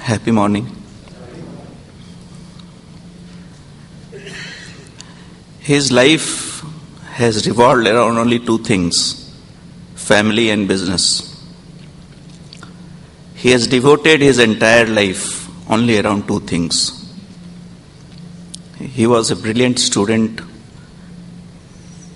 Happy morning. His life has revolved around only two things: family and business. He has devoted his entire life only around two things. He was a brilliant student,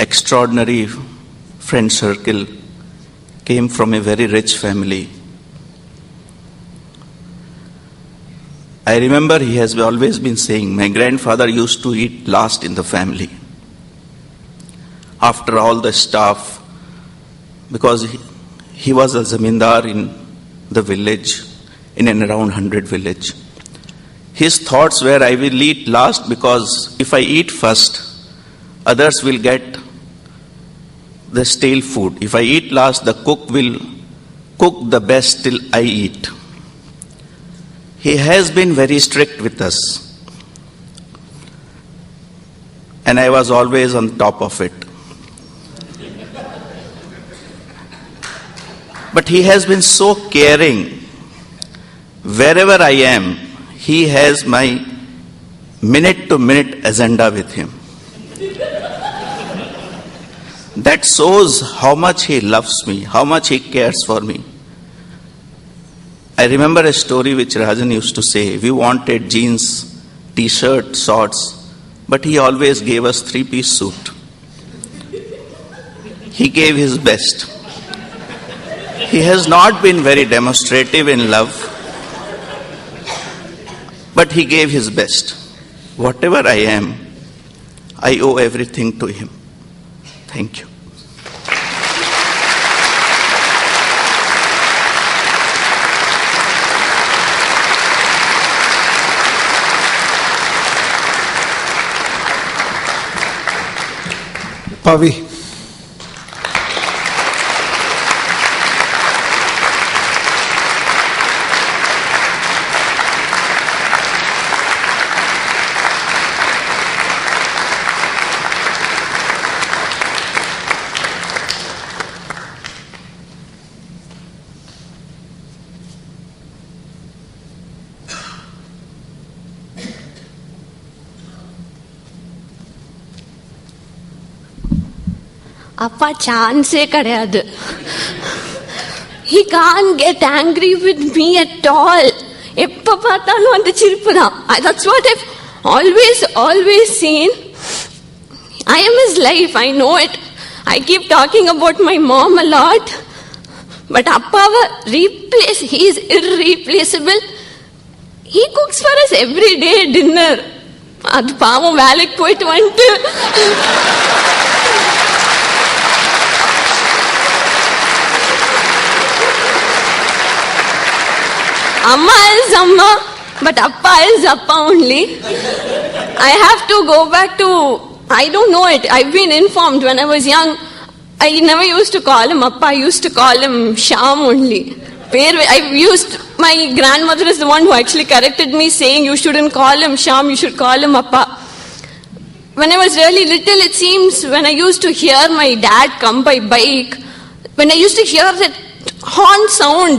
extraordinary friend circle, came from a very rich family. I remember he has always been saying, my grandfather used to eat last in the family, after all the staff, because he was a zamindar in the village, in and around 100 village. His thoughts were, I will eat last because if I eat first, others will get the stale food. If I eat last, the cook will cook the best till I eat. He has been very strict with us, and I was always on top of it. But he has been so caring. Wherever I am, he has my minute-to-minute agenda with him. That shows how much he loves me, how much he cares for me. I remember a story which Rajan used to say. We wanted jeans, t-shirt, shorts, but he always gave us 3-piece suit. He gave his best. He has not been very demonstrative in love, but he gave his best. Whatever I am, I owe everything to him. Thank you. Pavi. அப்பா சான்ஸே கிடையாது. He can't get angry with me at all. எப்ப பார்த்தாலும் அந்த சிரிப்பு தான். That's what I've always seen. I am his life, I know it. I keep talking about my mom a lot. But அப்பாவை replace, he is irreplaceable. He cooks for us every day dinner. அது பாவம் வேலைக்கு போயிட்டு வந்துட்டு Amma is Amma, but Appa is Appa only. I have to go back to, I don't know it. I've been informed when I was young, I never used to call him Appa, I used to call him Shyam only. My grandmother is the one who actually corrected me, saying you shouldn't call him Shyam, you should call him Appa. When I was really little, it seems, when I used to hear my dad come by bike, when I used to hear that horn sound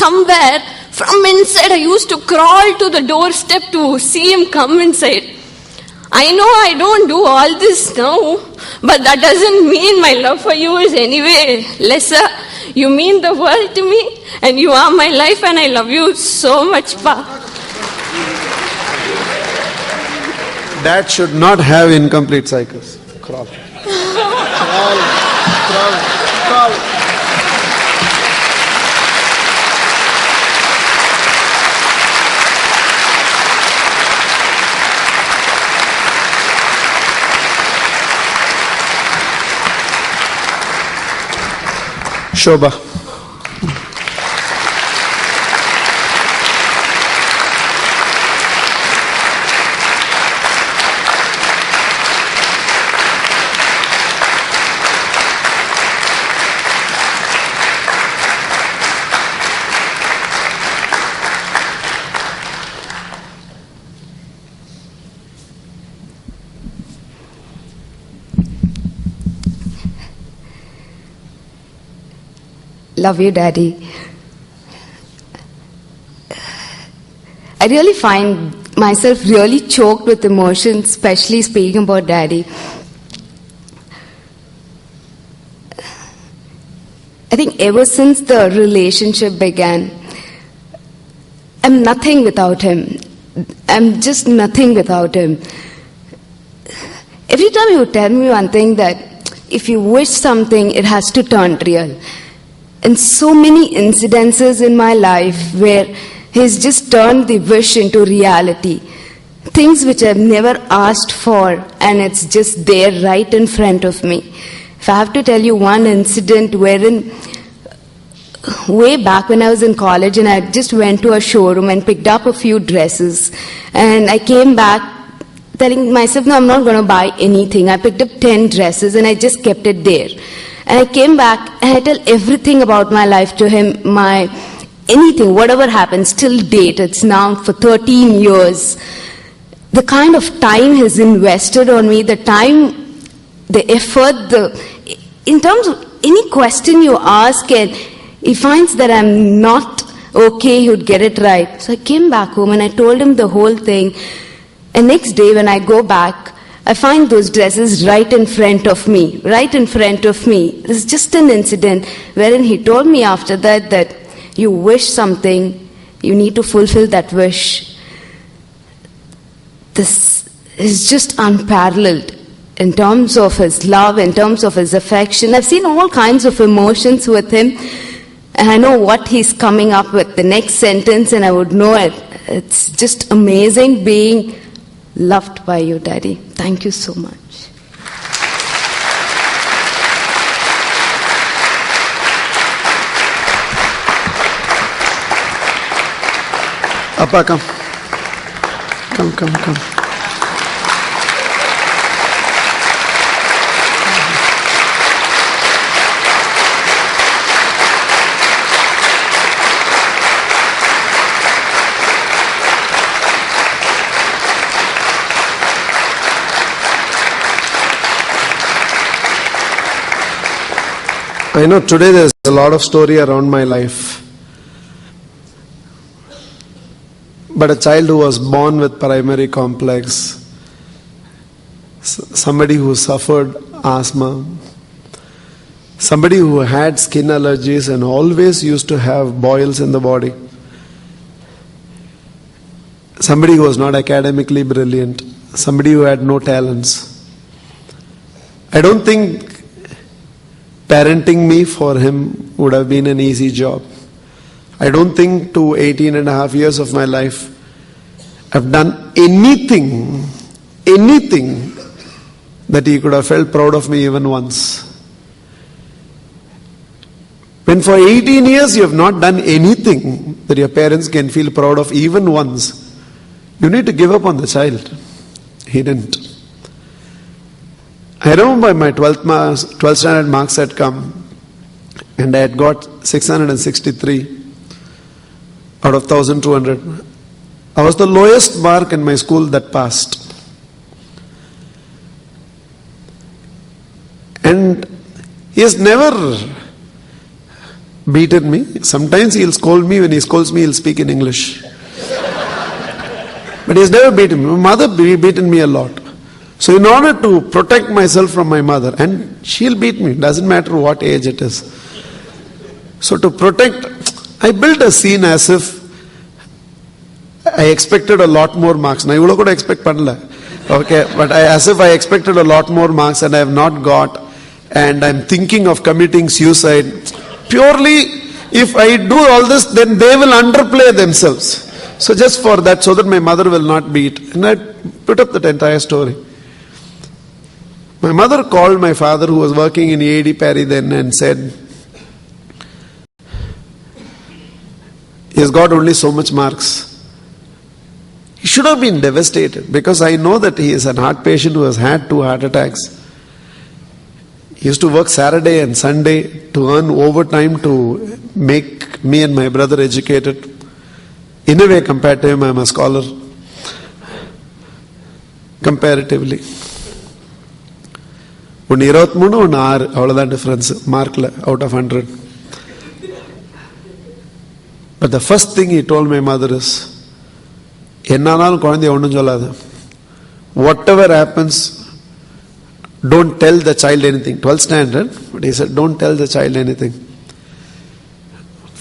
somewhere, from inside, I used to crawl to the doorstep to see him come inside. I know I don't do all this now, but that doesn't mean my love for you is anyway lesser. You mean the world to me, and you are my life, and I love you so much, Pa. Dad should not have incomplete cycles. Crawl. Crawl. Shobha. Love you, Daddy. I really find myself really choked with emotion, especially speaking about Daddy. I think ever since the relationship began, I'm nothing without him. I'm just nothing without him. Every time he would tell me one thing, that if you wish something, it has to turn real. And so many incidences in my life where he's just turned the wish into reality. Things which I've never asked for, and it's just there right in front of me. If I have to tell you one incident wherein, way back when I was in college, and I just went to a showroom and picked up a few dresses, and I came back telling myself, no, I'm not going to buy anything. I picked up 10 dresses and I just kept it there. And I came back and I tell everything about my life to him, anything, whatever happens, till date. It's now for 13 years. The kind of time he's invested on me, the time, the effort, in terms of any question you ask, and he finds that I'm not okay, he would get it right. So I came back home and I told him the whole thing. And next day when I go back, I find those dresses right in front of me, right in front of me. It's just an incident wherein he told me after that you wish something, you need to fulfill that wish. This is just unparalleled in terms of his love, in terms of his affection. I've seen all kinds of emotions with him, and I know what he's coming up with, the next sentence, and I would know it. It's just amazing being loved by you, Daddy. Thank you so much. Appa, come. Come. I know today there's a lot of story around my life. But a child who was born with primary complex, somebody who suffered asthma, somebody who had skin allergies and always used to have boils in the body, somebody who was not academically brilliant, somebody who had no talents. I don't think parenting me for him would have been an easy job. I don't think to 18 and a half years of my life I've done anything that he could have felt proud of me even once. When for 18 years you have not done anything that your parents can feel proud of even once, you need to give up on the child. He didn't. I remember my 12th standard marks had come and I had got 663 out of 1200. I was the lowest mark in my school that passed. And he has never beaten me. Sometimes he'll scold me. When he scolds me, he'll speak in English. But he has never beaten me. My mother beaten me a lot. So in order to protect myself from my mother, and she'll beat me, doesn't matter what age it is. So to protect, I built a scene as if I expected a lot more marks. Now you would expect panla. Okay, but as if I expected a lot more marks and I have not got, and I'm thinking of committing suicide. Purely, if I do all this, then they will underplay themselves. So just for that, so that my mother will not beat. And I put up that entire story. My mother called my father, who was working in EAD Parry then, and said, he has got only so much marks. He should have been devastated, because I know that he is an heart patient who has had 2 heart attacks. He used to work Saturday and Sunday to earn overtime to make me and my brother educated. In a way, compared to him, I am a scholar. Comparatively. One 23, one 6, avladhaan difference, mark out of 100. But the first thing he told my mother is, என்னானாலும் குழந்தைய ஒன்றும் சொல்லாது. Whatever happens, don't tell the child anything. 12th standard, but he said, don't tell the child anything.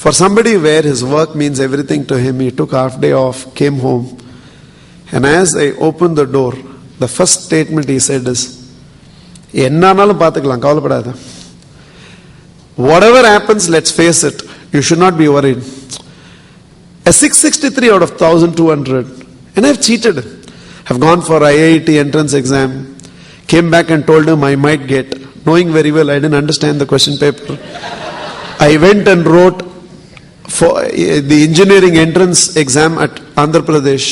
For somebody where his work means everything to him, he took half day off, came home, and as I opened the door, the first statement he said is, என்னானாலும் பார்த்துக்கலாம், கவலைப்படாத. Whatever happens, let's face it. You should not be worried. A 663 out of 1200. And I've cheated. I've gone for IIT entrance exam. Came back and told him I might get. Knowing very well I didn't understand the question paper. I went and wrote for the engineering entrance exam at Andhra Pradesh.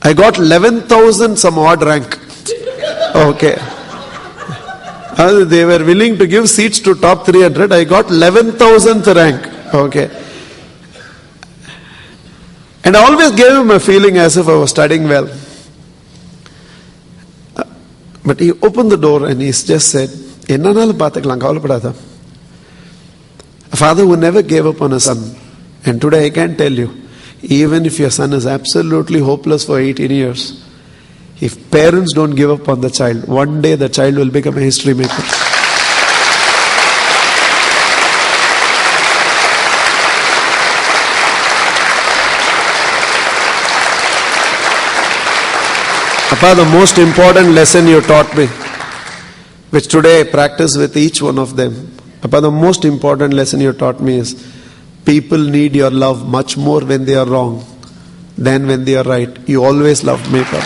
I got 11,000 some odd rank. Okay. They were willing to give seats to top 300. I got 11,000th rank. Okay. And I always gave him a feeling as if I was studying well. But he opened the door and he just said, "Ennanalu paathukalam, kavalapadatha." A father who never gave up on a son. And today I can tell you, even if your son is absolutely hopeless for 18 years, if parents don't give up on the child, one day the child will become a history maker. Appa, the most important lesson you taught me, which today I practice with each one of them. Appa, the most important lesson you taught me is, people need your love much more when they are wrong than when they are right. You always loved me, Appa.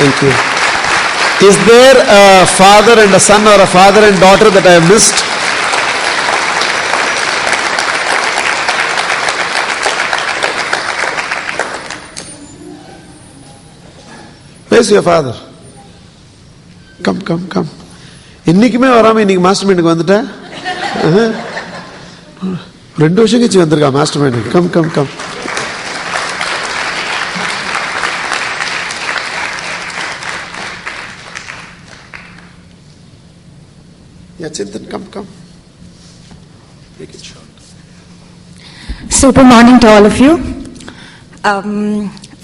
Thank you. Is there a father and a son or a father and daughter that I have missed? Where's your father? Come. இன்னைக்குமே வராம இன்னைக்கு master மைண்டுக்கு வந்துட்டேன். 2 வருஷம் கழிச்சு வந்திருக்கா master மைண்டுக்கு. Come. Yeah, Chintan, come. Make it short. Super morning to all of you.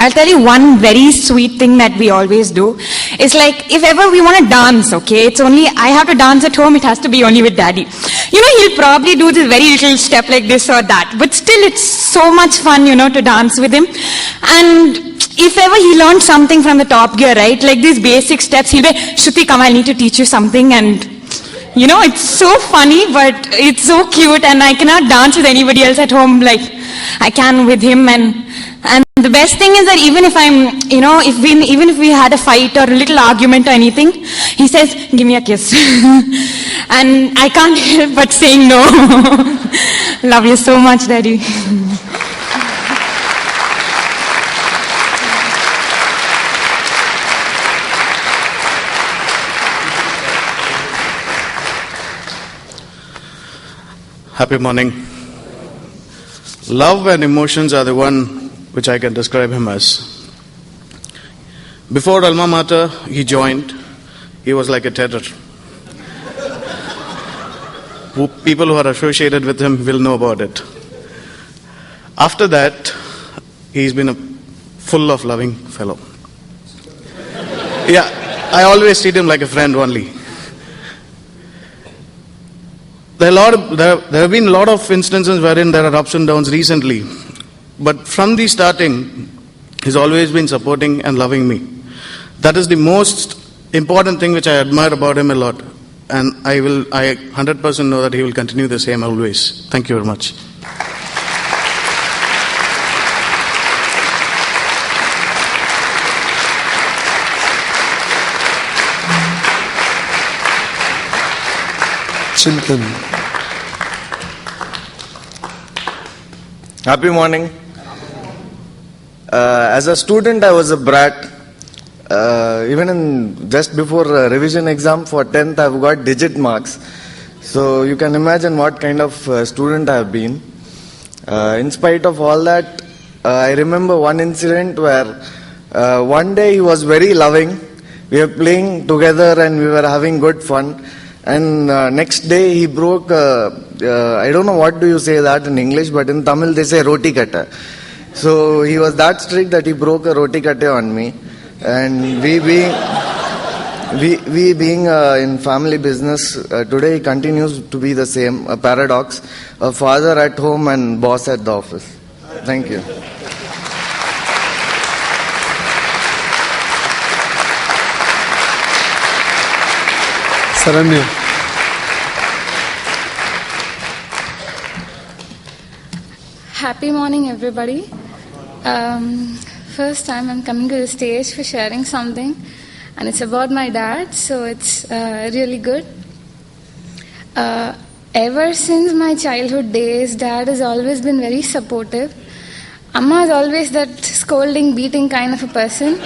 I'll tell you one very sweet thing that we always do. It's like, if ever we want to dance, okay, it's only, I have to dance at home, it has to be only with daddy. You know, he'll probably do this very little step like this or that, but still it's so much fun, you know, to dance with him. And if ever he learned something from the Top Gear, right, like these basic steps, he'll be, Shruti, come, I need to teach you something. And you know, it's so funny, but it's so cute, and I cannot dance with anybody else at home like I can with him. And the best thing is that even if I'm, you know, even if we had a fight or a little argument or anything, he says, "Give me a kiss," and I can't help but saying no. Love you so much, Daddy. Happy morning. Love and emotions are the one which I can describe him as. Before Alma Mater he joined, he was like a terror. People who are associated with him will know about it. After that, he's been a full of loving fellow. Yeah, I always treat him like a friend only. There have been a lot of instances wherein there are ups and downs recently. But from the starting, he's always been supporting and loving me. That is the most important thing which I admire about him a lot. And I 100% know that he will continue the same always. Thank you very much. Chintan. Happy morning. As a student, I was a brat. Even just before revision exam for 10th, I've got digit marks. So you can imagine what kind of student I have been. In spite of all that, I remember one incident where one day he was very loving. We were playing together and we were having good fun. And next day he broke, I don't know what do you say that in English, but in Tamil they say roti katta. So he was that strict that he broke a roti katta on me. And we being in family business, today he continues to be the same, a paradox, a father at home and boss at the office. Thank you. Saranya. Happy morning, everybody. First time I'm coming to the stage for sharing something, and it's about my dad, so it's really good. Ever since my childhood days, dad has always been very supportive. Amma is always that scolding, beating kind of a person.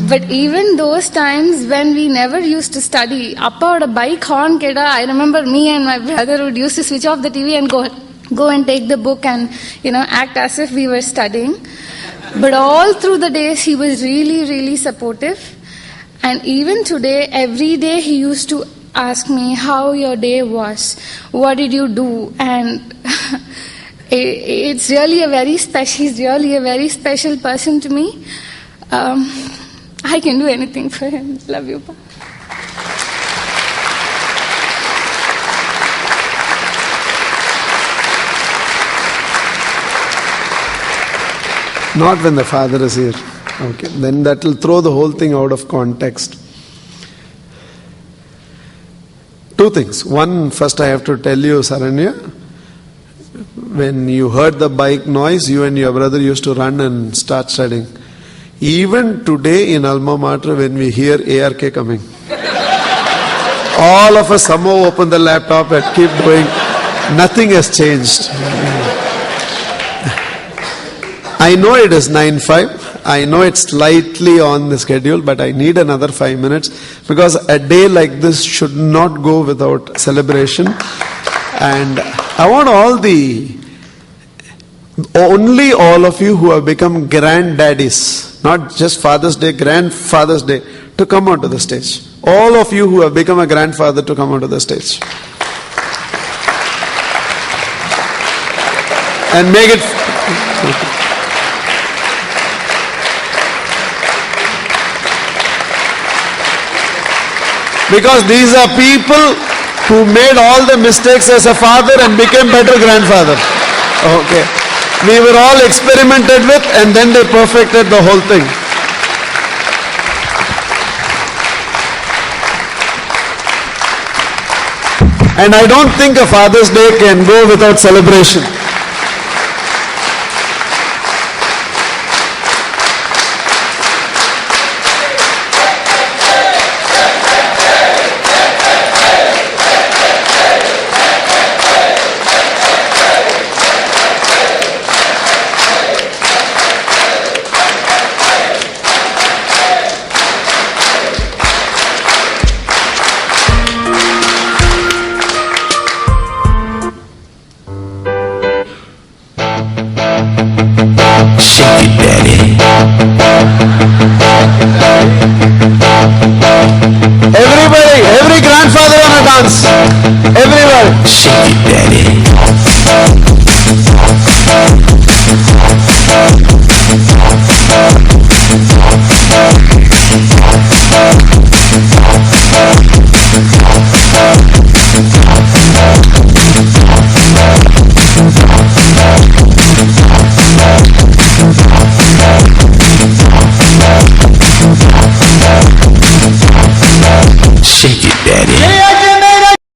But even those times when we never used to study, Appa oda bike horn keda, I remember me and my brother would used to switch off the TV and go and take the book and, act as if we were studying. But all through the days, he was really, really supportive. And even today, every day he used to ask me how your day was, what did you do, and it's really he's really a very special person to me. I can do anything for him. Love you, Pa. Not when the father is here. Okay, then that will throw the whole thing out of context. Two things. One, first I have to tell you, Saranya, when you heard the bike noise, you and your brother used to run and start studying. Even today in Alma Mater, when we hear ARK coming, all of us somehow open the laptop and keep going. Nothing has changed. I know it is 9:05. I know it's slightly on the schedule, but I need another 5 minutes because a day like this should not go without celebration. And I want only all of you who have become granddaddies, not just Father's Day, Grandfather's Day, to come onto the stage. All of you who have become a grandfather to come onto the stage. And make it... Because these are people who made all the mistakes as a father and became better grandfather. Okay. We were all experimented with and then they perfected the whole thing. And I don't think a Father's Day can go without celebration.